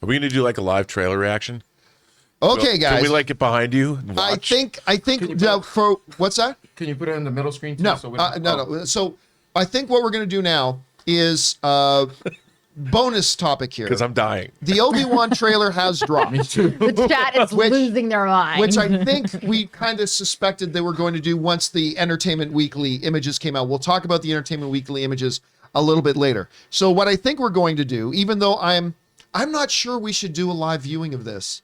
Are we going to do like a live trailer reaction? Okay, guys. Can we like get behind you and watch? I think for what's that? Can you put it in the middle screen too? No, So no. So I think what we're going to do now is bonus topic here. Because I'm dying. The Obi-Wan trailer has dropped. The chat is losing their mind. Which I think we kind of suspected they were going to do once the Entertainment Weekly images came out. We'll talk about the Entertainment Weekly images a little bit later. So what I think we're going to do, even though I'm not sure we should do a live viewing of this.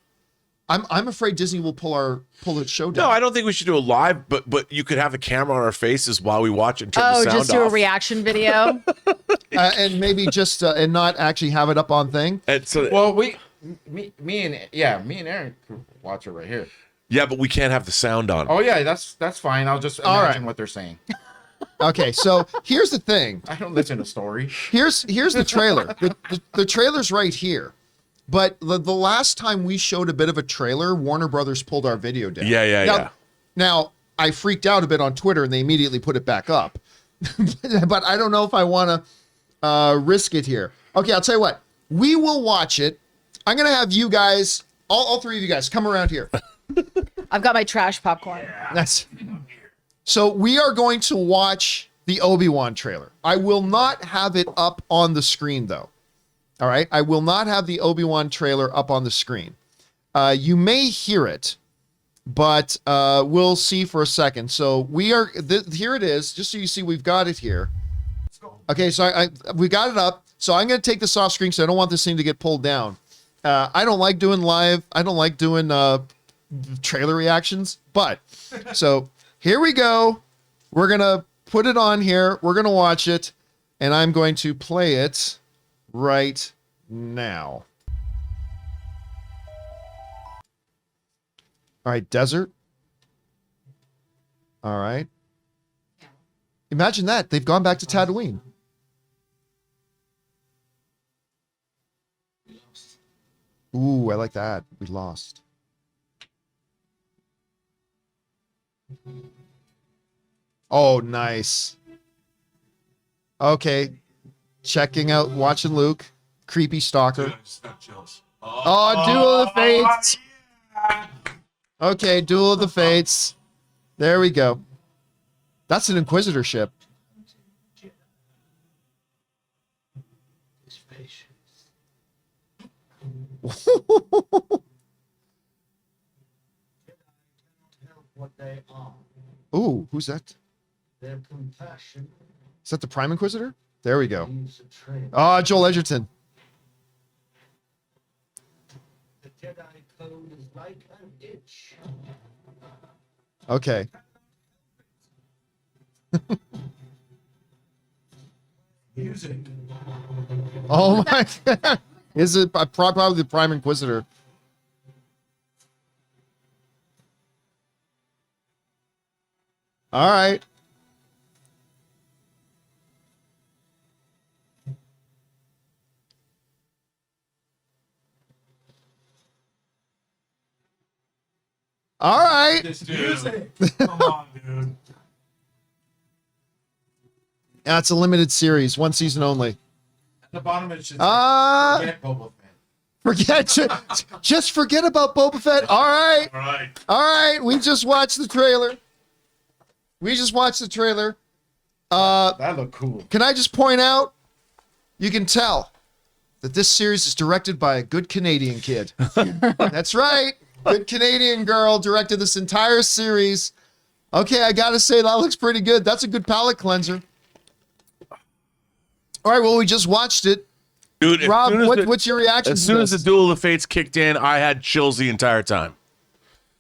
I'm afraid Disney will pull its show down. No, I don't think we should do a live, but you could have the camera on our faces while we watch it and turn the sound off. Oh, just do a reaction video? And maybe just and not actually have it up on thing. And so, well, me and Aaron could watch it right here. Yeah, but we can't have the sound on. Oh yeah, that's fine. I'll just imagine what they're saying. Okay, so here's the thing. I don't listen to story. Here's the trailer. The trailer's right here. But the last time we showed a bit of a trailer, Warner Brothers pulled our video down. Yeah. Now, I freaked out a bit on Twitter, and they immediately put it back up. But I don't know if I want to risk it here. Okay, I'll tell you what. We will watch it. I'm going to have you guys, all three of you guys, come around here. I've got my trash popcorn. So we are going to watch the Obi-Wan trailer. I will not have it up on the screen, though. All right, I will not have the Obi-Wan trailer up on the screen. You may hear it, but we'll see for a second. So we are here. It is. Just so you see, we've got it here. Okay, so we got it up. So I'm going to take this off screen because I don't want this thing to get pulled down. I don't like doing live. I don't like doing trailer reactions. But so here we go. We're gonna put it on here. We're gonna watch it, and I'm going to play it right now. All right, desert. All right. Imagine that. They've gone back to Tatooine. Ooh, I like that. We lost. Oh, nice. Okay. Checking out, watching Luke. Creepy stalker. Oh, Duel of the Fates. Yeah. Okay, Duel of the Fates. There we go. That's an Inquisitor ship. Ooh, who's that? Is that the Prime Inquisitor? There we go. Oh, Joel Edgerton. The Jedi code is like a ditch. Okay. Music. Oh my God. Is it probably the Prime Inquisitor? All right. All right. This music. Come on, dude. That's a limited series, one season only. At the bottom it should say, forget Boba Fett. Just forget about Boba Fett. All right. All right. All right. We just watched the trailer. That looked cool. Can I just point out, you can tell that this series is directed by a good Canadian kid. That's right. Good Canadian girl directed this entire series. Okay, I gotta say that looks pretty good. That's a good palate cleanser. All right, well, we just watched it. Dude, Rob, what's your reaction as soon to as the this? Duel of the Fates kicked in, I had chills the entire time.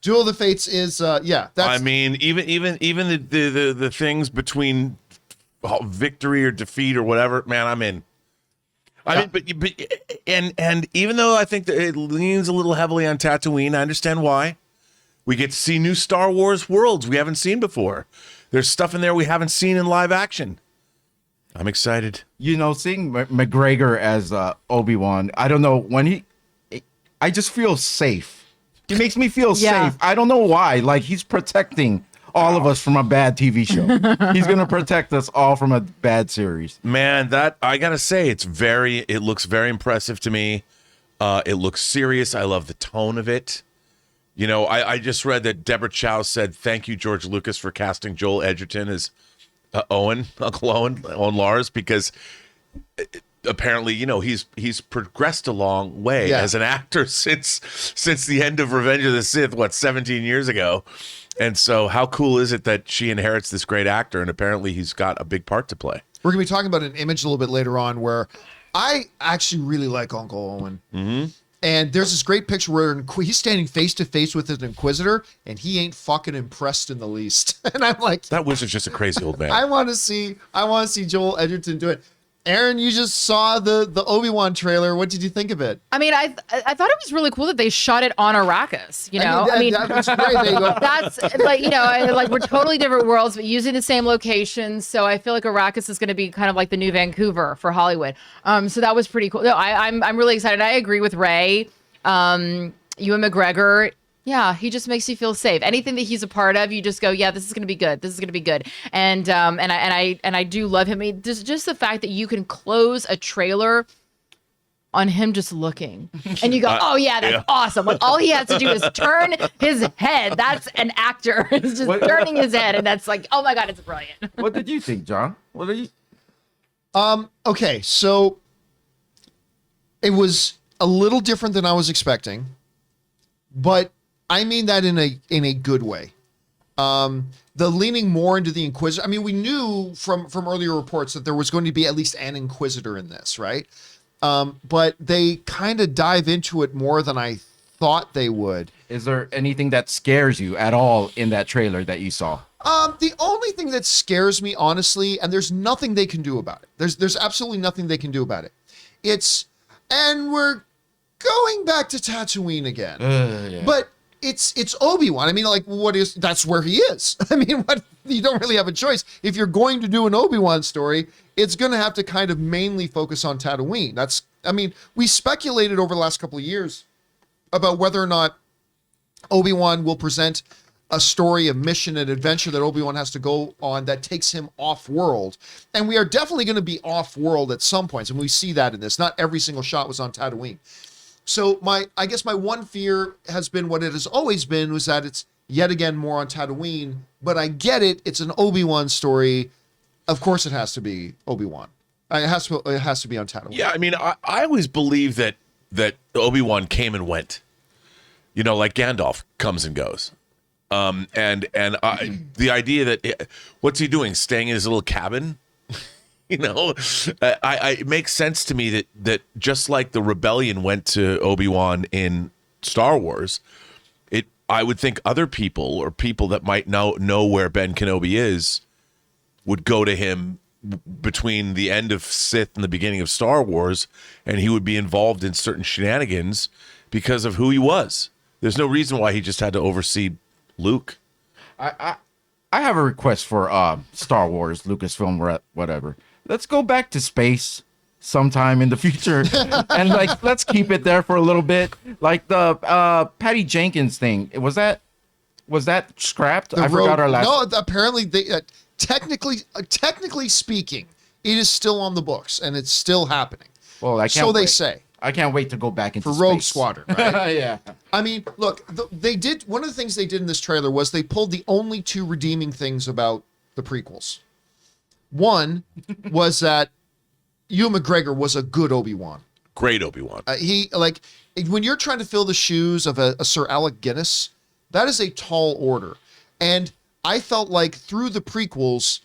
Duel of the Fates is, yeah. That's, I mean, even the things between victory or defeat or whatever, man, I'm in. I mean, but and even though I think that it leans a little heavily on Tatooine, I understand why. We get to see new Star Wars worlds we haven't seen before. There's stuff in there we haven't seen in live action. I'm excited. You know, seeing McGregor as Obi-Wan, I don't know, I just feel safe. He makes me feel safe. I don't know why. Like, he's protecting all of us from a bad TV show. He's going to protect us all from a bad series. Man, that I got to say, it looks very impressive to me. It looks serious. I love the tone of it. You know, I just read that Deborah Chow said, "Thank you, George Lucas, for casting Joel Edgerton as Uncle Owen Lars, because apparently, you know, he's progressed a long way as an actor since the end of Revenge of the Sith, 17 years ago." And so how cool is it that she inherits this great actor, and apparently he's got a big part to play. We're going to be talking about an image a little bit later on where I actually really like Uncle Owen. Mm-hmm. And there's this great picture where he's standing face to face with an Inquisitor, and he ain't fucking impressed in the least. And I'm like, that wizard's just a crazy old man. I want to see Joel Edgerton do it. Aaron, you just saw the Obi-Wan trailer. What did you think of it? I mean, I thought it was really cool that they shot it on Arrakis. You know, that was great. There you go. That's like, you know, like we're totally different worlds, but using the same locations. So I feel like Arrakis is going to be kind of like the new Vancouver for Hollywood. So that was pretty cool. No, I'm really excited. I agree with Ray. Ewan McGregor. Yeah, he just makes you feel safe. Anything that he's a part of, you just go, yeah, this is going to be good. This is going to be good. And I do love him. I mean, just the fact that you can close a trailer on him just looking, and you go, oh yeah, that's awesome. Like all he has to do is turn his head. That's an actor. It's just turning his head, and that's like, oh my god, it's brilliant. What did you think, John? What are you? Okay, so it was a little different than I was expecting, but I mean that in a good way. The leaning more into the Inquisitor. I mean, we knew from earlier reports that there was going to be at least an Inquisitor in this, right? But they kind of dive into it more than I thought they would. Is there anything that scares you at all in that trailer that you saw? The only thing that scares me, honestly, and there's nothing they can do about it. There's absolutely nothing they can do about it. And we're going back to Tatooine again. Yeah. But it's Obi-Wan. I mean, like, that's where he is. I mean, you don't really have a choice. If you're going to do an Obi-Wan story, it's going to have to kind of mainly focus on Tatooine. We speculated over the last couple of years about whether or not Obi-Wan will present a story, a mission, an adventure that Obi-Wan has to go on that takes him off-world. And we are definitely going to be off-world at some points, and we see that in this. Not every single shot was on Tatooine. So I guess my one fear has been what it has always been, was that it's yet again more on Tatooine, but I get it. It's an Obi-Wan story. Of course it has to be Obi-Wan. It has to be on Tatooine. Yeah, I mean, I always believe that Obi-Wan came and went. You know, like Gandalf comes and goes. The idea that what's he doing? Staying in his little cabin? You know, it makes sense to me that just like the rebellion went to Obi-Wan in Star Wars, I would think other people or people that might know where Ben Kenobi is would go to him between the end of Sith and the beginning of Star Wars, and he would be involved in certain shenanigans because of who he was. There's no reason why he just had to oversee Luke. I have a request for Star Wars, Lucasfilm, whatever. Let's go back to space sometime in the future, and let's keep it there for a little bit. Like the Patty Jenkins thing. Was that scrapped? I forgot our last. No, apparently they technically speaking, it is still on the books and it's still happening. Well, they say. I can't wait to go back into for space. Rogue Squadron, right? Yeah. I mean, look, they did one of the things they did in this trailer was they pulled the only two redeeming things about the prequels. One was that Ewan McGregor was a good Obi-Wan. Great Obi-Wan. When you're trying to fill the shoes of a Sir Alec Guinness, that is a tall order. And I felt like through the prequels,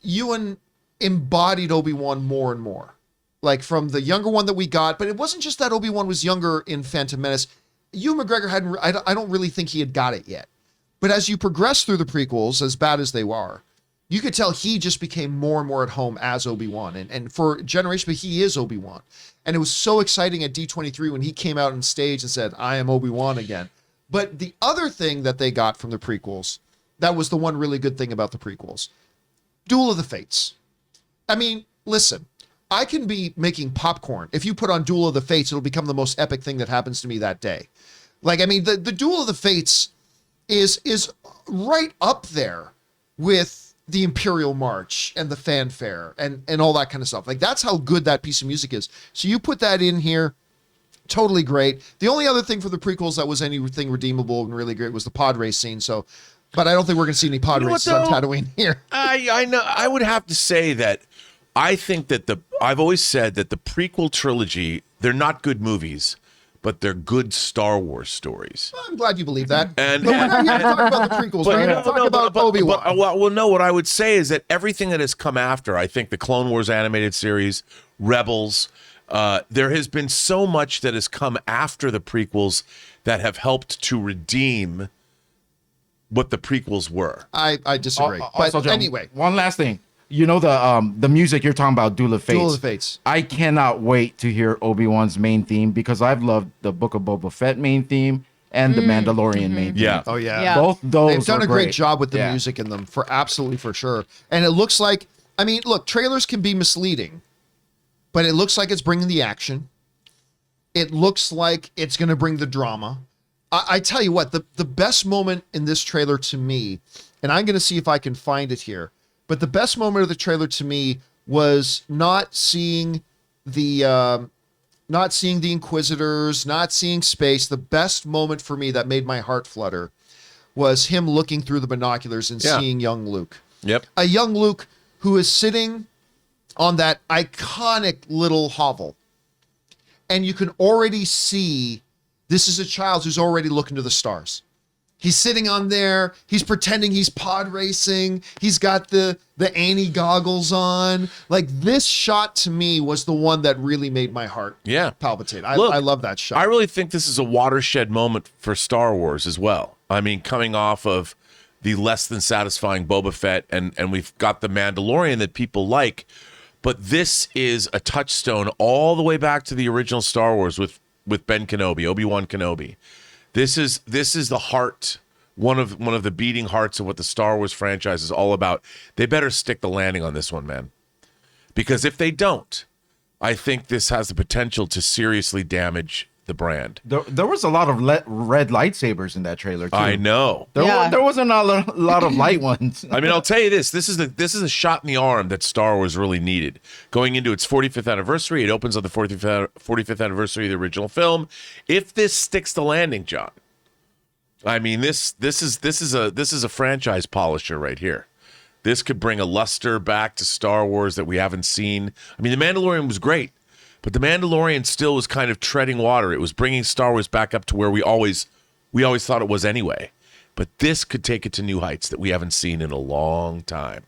Ewan embodied Obi-Wan more and more. Like from the younger one that we got, but it wasn't just that Obi-Wan was younger in Phantom Menace. Ewan McGregor I don't really think he had got it yet. But as you progress through the prequels, as bad as they are, you could tell he just became more and more at home as Obi-Wan. And for generation, he is Obi-Wan. And it was so exciting at D23 when he came out on stage and said, I am Obi-Wan again. But the other thing that they got from the prequels, that was the one really good thing about the prequels. Duel of the Fates. I mean, listen, I can be making popcorn. If you put on Duel of the Fates, it'll become the most epic thing that happens to me that day. Like, I mean, the Duel of the Fates is right up there with the Imperial March and the fanfare and all that kind of stuff. Like, that's how good that piece of music is. So you put that in here, totally great. The only other thing for the prequels that was anything redeemable and really great was the pod race scene. So, but I don't think we're going to see any pod races on Tatooine here. I know. I would have to say that I think that I've always said that the prequel trilogy, they're not good movies, but they're good Star Wars stories. I'm glad you believe that. And but we're not here to talk about the prequels. We're here to talk about Obi-Wan. Well, no, what I would say is that everything that has come after, I think the Clone Wars animated series, Rebels, there has been so much that has come after the prequels that have helped to redeem what the prequels were. I disagree. Also, But John, anyway, one last thing. You know the music you're talking about, Duel of Fates. Duel of Fates. I cannot wait to hear Obi-Wan's main theme because I've loved the Book of Boba Fett main theme and the Mandalorian main theme. Yeah. Oh yeah. Yeah. Both those They've done are a great job with the Yeah. music in them, for sure. And it looks like, I mean, look, trailers can be misleading, but it looks like it's bringing the action. It looks like it's going to bring the drama. I tell you what, the best moment in this trailer to me, and I'm going to see if I can find it here, but the best moment of the trailer to me was not seeing the Inquisitors, not seeing space. The best moment for me that made my heart flutter was him looking through the binoculars and seeing young Luke. Yep. A young Luke who is sitting on that iconic little hovel. And you can already see this is a child who's already looking to the stars. He's sitting on there. He's pretending he's pod racing. He's got the Annie goggles on. Like, this shot to me was the one that really made my heart palpitate. I love that shot. I really think this is a watershed moment for Star Wars as well. I mean, coming off of the less than satisfying Boba Fett, and we've got the Mandalorian that people like, but this is a touchstone all the way back to the original Star Wars with Ben Kenobi, Obi-Wan Kenobi. This is the heart, one of the beating hearts of what the Star Wars franchise is all about. They better stick the landing on this one, man. Because if they don't, I think this has the potential to seriously damage the brand. There was a lot of red lightsabers in that trailer too. I know. There wasn't a lot of light ones. I mean, I'll tell you this. This is a shot in the arm that Star Wars really needed. Going into its 45th anniversary, it opens on the 45th anniversary of the original film. If this sticks the landing, John, I mean, this is a franchise polisher right here. This could bring a luster back to Star Wars that we haven't seen. I mean, The Mandalorian was great, but The Mandalorian still was kind of treading water. It was bringing Star Wars back up to where we always thought it was anyway. But this could take it to new heights that we haven't seen in a long time.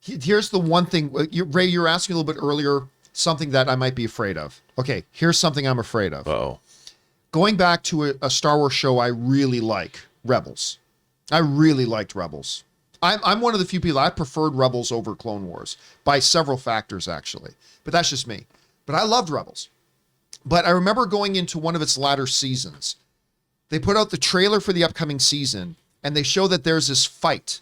Here's the one thing, Ray, you were asking a little bit earlier, something that I might be afraid of. Okay, here's something I'm afraid of. Uh-oh. Going back to a Star Wars show I really like, Rebels. I really liked Rebels. I'm one of the few people, I preferred Rebels over Clone Wars by several factors, actually. But that's just me. But I loved Rebels. But I remember going into one of its latter seasons. They put out the trailer for the upcoming season, and they show that there's this fight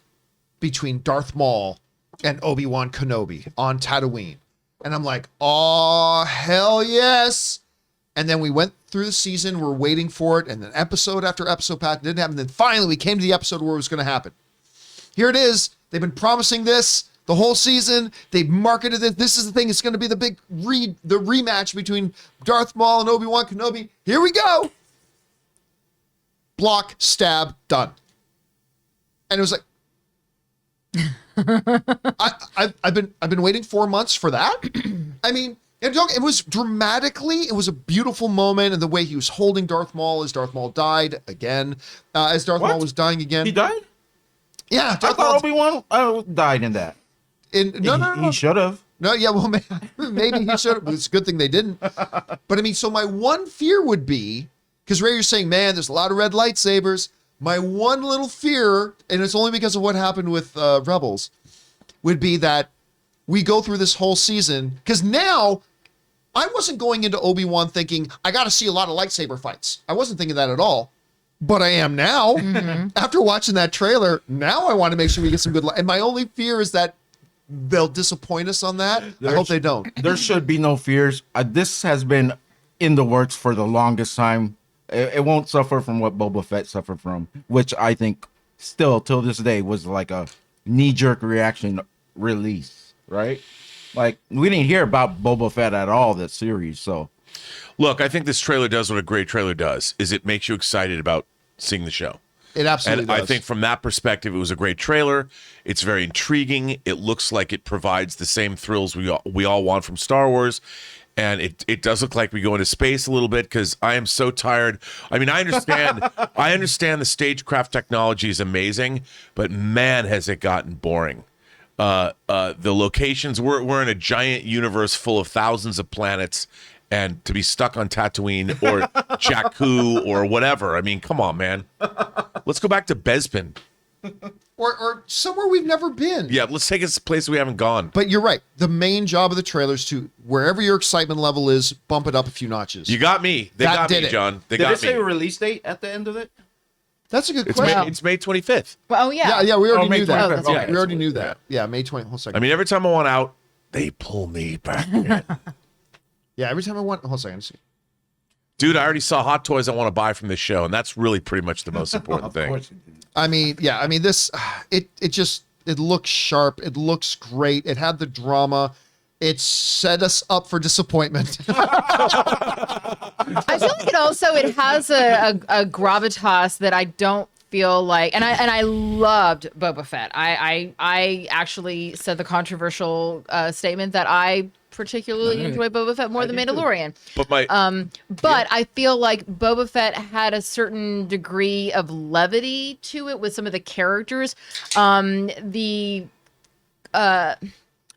between Darth Maul and Obi-Wan Kenobi on Tatooine. And I'm like, oh, hell yes. And then we went through the season, we're waiting for it, and then episode after episode passed, didn't happen. Then finally we came to the episode where it was going to happen. Here it is. They've been promising this the whole season. They've marketed it. This is the thing. It's going to be the big the rematch between Darth Maul and Obi-Wan Kenobi. Here we go. Block, stab, done. And it was like, I've been waiting 4 months for that. I mean, it was dramatically, it was a beautiful moment, and the way he was holding Darth Maul as Darth Maul died again, as Darth Maul was dying again. He died? Yeah, I thought Obi-Wan died in that. No. He should have. No, yeah, well, maybe he should have. It's a good thing they didn't. But I mean, so my one fear would be, because Ray, you're saying, man, there's a lot of red lightsabers. My one little fear, and it's only because of what happened with Rebels, would be that we go through this whole season, because now I wasn't going into Obi-Wan thinking, I got to see a lot of lightsaber fights. I wasn't thinking that at all. But I am now. Mm-hmm. After watching that trailer, now I want to make sure we get some good and my only fear is that they'll disappoint us on that. I hope they don't. There should be no fears. This has been in the works for the longest time. It won't suffer from what Boba Fett suffered from, which I think still till this day was like a knee-jerk reaction release, right? Like, we didn't hear about Boba Fett at all this series, so. Look, I think this trailer does what a great trailer does, is it makes you excited about seeing the show. It absolutely And does. I think from that perspective, it was a great trailer. It's very intriguing. It looks like it provides the same thrills we all want from Star Wars. And it does look like we go into space a little bit, because I am so tired. I mean, I understand the stagecraft technology is amazing, but man, has it gotten boring. The locations, we're in a giant universe full of thousands of planets, and to be stuck on Tatooine or Jakku or whatever. I mean, come on, man. Let's go back to Bespin. or somewhere we've never been. Yeah, let's take us to a place we haven't gone. But you're right. The main job of the trailer is to, wherever your excitement level is, bump it up a few notches. You got me. They That got did me, it. John. They Did got it say me. a release date at the end of it? That's a good It's question. May, it's May 25th. Well, oh yeah. Yeah, we already May knew that. 25th. that's Yeah, right. we already knew that. Yeah, May 20th. Hold a second. I mean, every time I want out, they pull me back in. Yeah, every time I want. Hold a second. Dude, I already saw Hot Toys I want to buy from this show, and that's really pretty much the most important thing. I mean, yeah. I mean, this. It looks sharp. It looks great. It had the drama. It set us up for disappointment. I feel like it has a gravitas that I don't feel like, and I loved Boba Fett. I actually said the controversial statement that I particularly enjoy Boba Fett more than Mandalorian. But But I feel like Boba Fett had a certain degree of levity to it with some of the characters.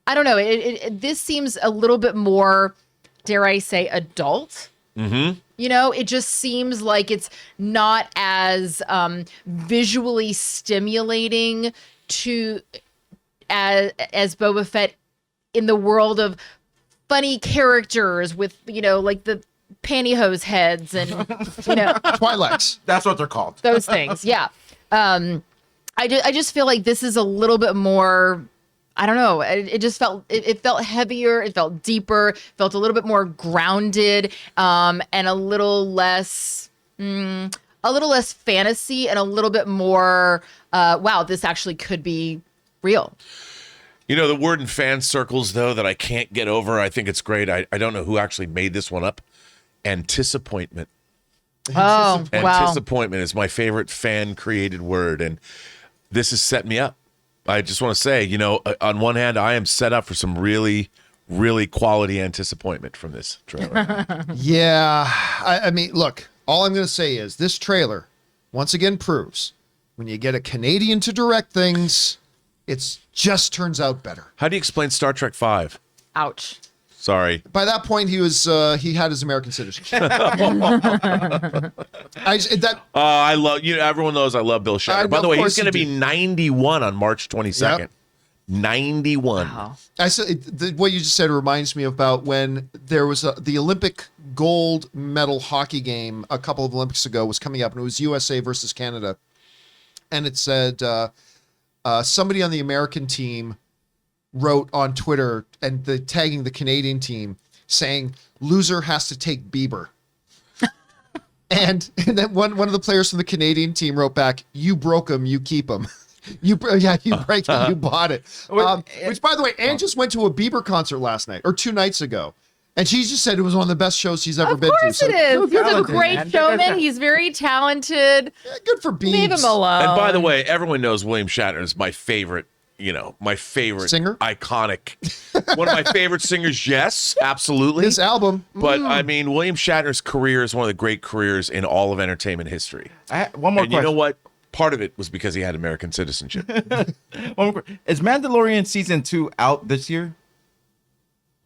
I don't know. This seems a little bit more, dare I say, adult. Mm-hmm. You know, it just seems like it's not as visually stimulating as Boba Fett in the world of funny characters with, you know, like the pantyhose heads and, you know, Twi'leks. That's what they're called. those things. Yeah. I just feel like this is a little bit more, I don't know. It just felt, it felt heavier. It felt deeper, felt a little bit more grounded, and a little less fantasy and a little bit more, wow, this actually could be real. You know, the word in fan circles, though, that I can't get over, I think it's great. I don't know who actually made this one up. Anticipantment. Oh, wow. Anticipantment is my favorite fan-created word, and this has set me up. I just want to say, you know, on one hand, I am set up for some really, really quality anticipantment from this trailer. Yeah. I mean, look, all I'm going to say is this trailer, once again, proves when you get a Canadian to direct things, it just turns out better. How do you explain Star Trek V? Ouch. Sorry. By that point, he had his American citizenship. I love, you know, everyone knows I love Bill Shatner. By the way, he's going to be 91 on March 22nd. Yep. 91. Wow. I said what you just said reminds me about when there was the Olympic gold medal hockey game a couple of Olympics ago was coming up, and it was USA versus Canada, and it said somebody on the American team wrote on Twitter and tagging the Canadian team saying loser has to take Bieber. and then one of the players from the Canadian team wrote back, "You broke him, you keep him." You break it, you bought it. Which, by the way, Ann just went to a Bieber concert last night or 2 nights ago, and she just said it was one of the best shows she's ever been to. Of course it is. He's a great showman. He's very talented. Yeah, good for Biebs. Leave him alone. And by the way, everyone knows William Shatner is my favorite, you know, my favorite Singer? iconic. One of my favorite singers, yes, absolutely. His album. But I mean, William Shatner's career is one of the great careers in all of entertainment history. One more And question. you know what? Part of it was because he had American citizenship. One more question. Is Mandalorian season 2 out this year?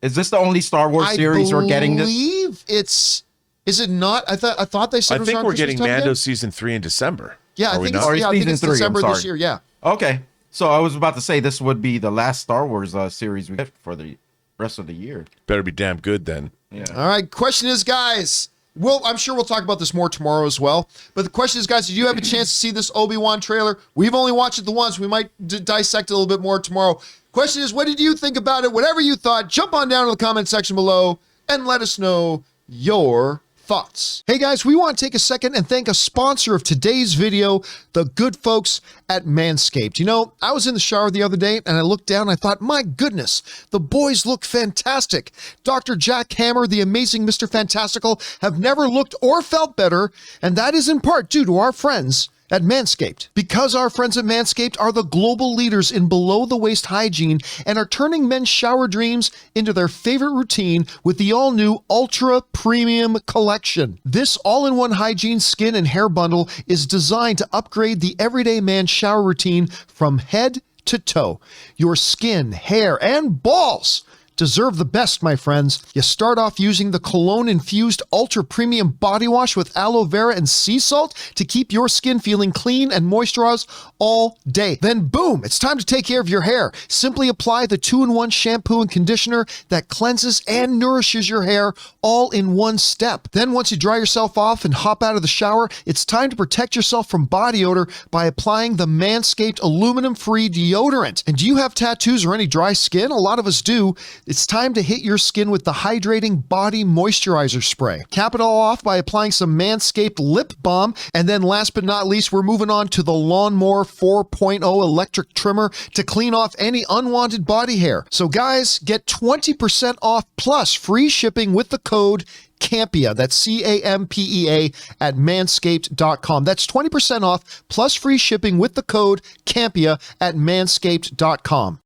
Is this the only Star Wars series we're getting this? I believe it's. Is it not? I thought they said. I it was think around we're Christmas getting time Mando again? season 3 in December. Yeah, I Are we think not? it's, Or yeah, I think season it's 3, I'm December this sorry. year. Yeah. Okay. So I was about to say this would be the last Star Wars series we get for the rest of the year. Better be damn good then. Yeah. All right. Question is, guys. I'm sure we'll talk about this more tomorrow as well. But the question is, guys, did you have a chance to see this Obi-Wan trailer? We've only watched it the once. We might dissect it a little bit more tomorrow. Question is, what did you think about it? Whatever you thought, jump on down to the comment section below and let us know your thoughts. Hey guys, we want to take a second and thank a sponsor of today's video, the good folks at Manscaped. You know, I was in the shower the other day and I looked down and I thought, my goodness, the boys look fantastic. Dr. Jack Hammer, the amazing Mr. Fantastical, have never looked or felt better, and that is in part due to our friends at Manscaped. Because our friends at Manscaped are the global leaders in below-the-waist hygiene and are turning men's shower dreams into their favorite routine with the all-new Ultra Premium Collection. This all-in-one hygiene skin and hair bundle is designed to upgrade the everyday man's shower routine from head to toe. Your skin, hair, and balls deserve the best, my friends. You start off using the cologne-infused ultra premium body wash with aloe vera and sea salt to keep your skin feeling clean and moisturized all day. Then boom, it's time to take care of your hair. Simply apply the 2-in-1 shampoo and conditioner that cleanses and nourishes your hair all in one step. Then once you dry yourself off and hop out of the shower, it's time to protect yourself from body odor by applying the Manscaped aluminum-free deodorant. And do you have tattoos or any dry skin? A lot of us do. It's time to hit your skin with the hydrating body moisturizer spray. Cap it all off by applying some Manscaped lip balm. And then last but not least, we're moving on to the Lawnmower 4.0 electric trimmer to clean off any unwanted body hair. So guys, get 20% off plus free shipping with the code Campea, that's C-A-M-P-E-A, at manscaped.com. That's 20% off plus free shipping with the code Campea at manscaped.com.